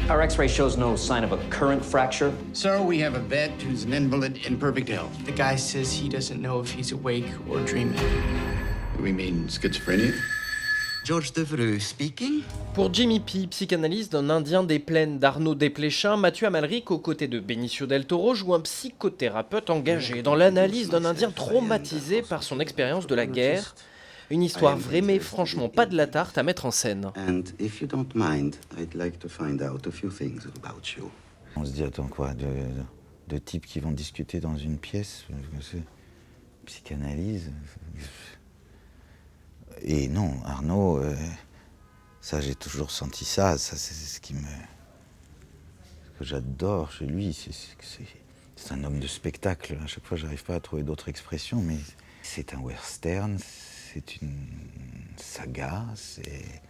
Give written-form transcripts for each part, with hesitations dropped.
Our x-ray shows no sign of a current fracture. Sir, we have a vet who's an invalid in perfect health. The guy says he doesn't know if he's awake or dreaming. Do we mean schizophrenia? George Devereux speaking. Pour Jimmy P, psychanalyste d'un Indien des plaines d'Arnaud Desplechin, Mathieu Amalric, aux côtés de Benicio del Toro, joue un psychothérapeute engagé dans l'analyse d'un Indien traumatisé par son expérience de la guerre. Une histoire vraie mais franchement pas de la tarte à mettre en scène. And if you don't mind, I'd like to find out a few things about you. On se dit, attends quoi, de types qui vont discuter dans une pièce, psychanalyse. Et non, Arnaud, ça j'ai toujours senti ça c'est ce qui me... Ce que j'adore chez lui, c'est un homme de spectacle. À chaque fois, j'arrive pas à trouver d'autres expressions, mais c'est un western, c'est une saga, c'est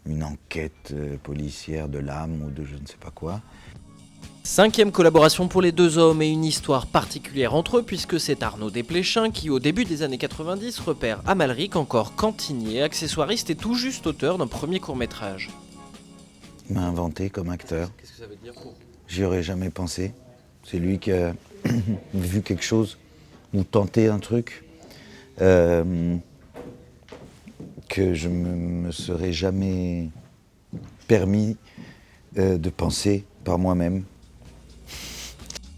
une enquête policière de l'âme ou de je ne sais pas quoi. 5e collaboration pour les deux hommes et une histoire particulière entre eux puisque c'est Arnaud Desplechin qui, au début des années 90, repère Amalric, encore cantinier, accessoiriste et tout juste auteur d'un premier court-métrage. Il m'a inventé comme acteur. Qu'est-ce que ça veut dire pour vous ? J'y aurais jamais pensé. C'est lui qui a vu quelque chose ou tenté un truc que je me serais jamais permis de penser par moi-même.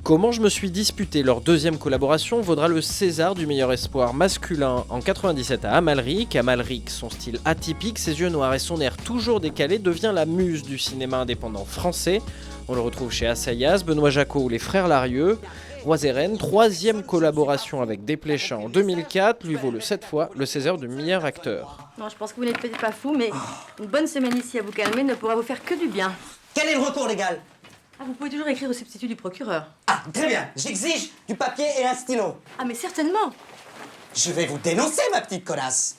Comment je me suis disputé leur deuxième collaboration vaudra le César du meilleur espoir masculin en 97 à Amalric. Amalric, son style atypique, ses yeux noirs et son air toujours décalé, devient la muse du cinéma indépendant français. On le retrouve chez Assayas, Benoît Jacot ou les Frères Larieux. Oiseren, troisième collaboration avec Desplechin en 2004, lui vaut cette fois le César du meilleur acteur. Non, je pense que vous n'êtes peut-être pas fou, mais une bonne semaine ici à vous calmer ne pourra vous faire que du bien. Quel est le recours légal? Ah, vous pouvez toujours écrire au substitut du procureur. Ah, très bien. J'exige du papier et un stylo. Ah, mais certainement. Je vais vous dénoncer, ma petite connasse.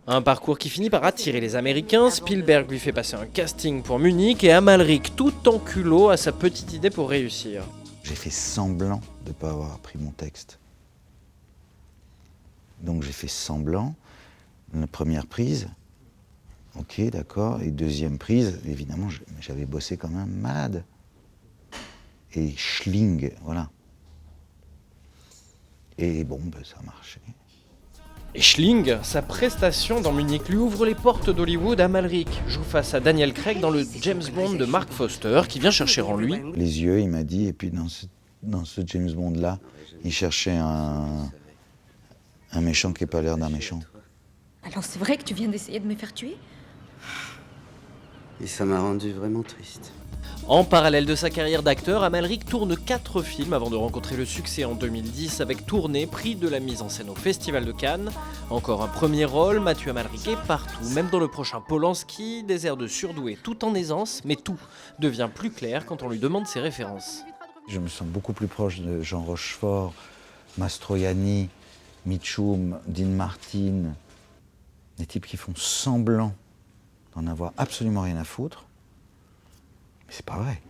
Un parcours qui finit par attirer les Américains. Spielberg lui fait passer un casting pour Munich et Amalric, tout en culot, a sa petite idée pour réussir. J'ai fait semblant de ne pas avoir appris mon texte. Donc j'ai fait semblant. La première prise, ok, d'accord. Et deuxième prise, évidemment, j'avais bossé comme un malade. Et schling, voilà. Et bon, ben, ça a marché. Et Schling, sa prestation dans Munich lui ouvre les portes d'Hollywood. Amalric joue face à Daniel Craig dans le James Bond de Mark Foster qui vient chercher en lui Les yeux, il m'a dit, et puis dans ce James Bond-là, il cherchait un méchant qui n'a pas l'air d'un méchant. Alors, c'est vrai que tu viens d'essayer de me faire tuer? Et ça m'a rendu vraiment triste. En parallèle de sa carrière d'acteur, Amalric tourne 4 films avant de rencontrer le succès en 2010 avec Tournée, prix de la mise en scène au Festival de Cannes. Encore un premier rôle, Mathieu Amalric est partout, même dans le prochain Polanski, des airs de surdoué tout en aisance, mais tout devient plus clair quand on lui demande ses références. Je me sens beaucoup plus proche de Jean Rochefort, Mastroianni, Mitchum, Dean Martin, des types qui font semblant d'en avoir absolument rien à foutre. Mais c'est pas vrai.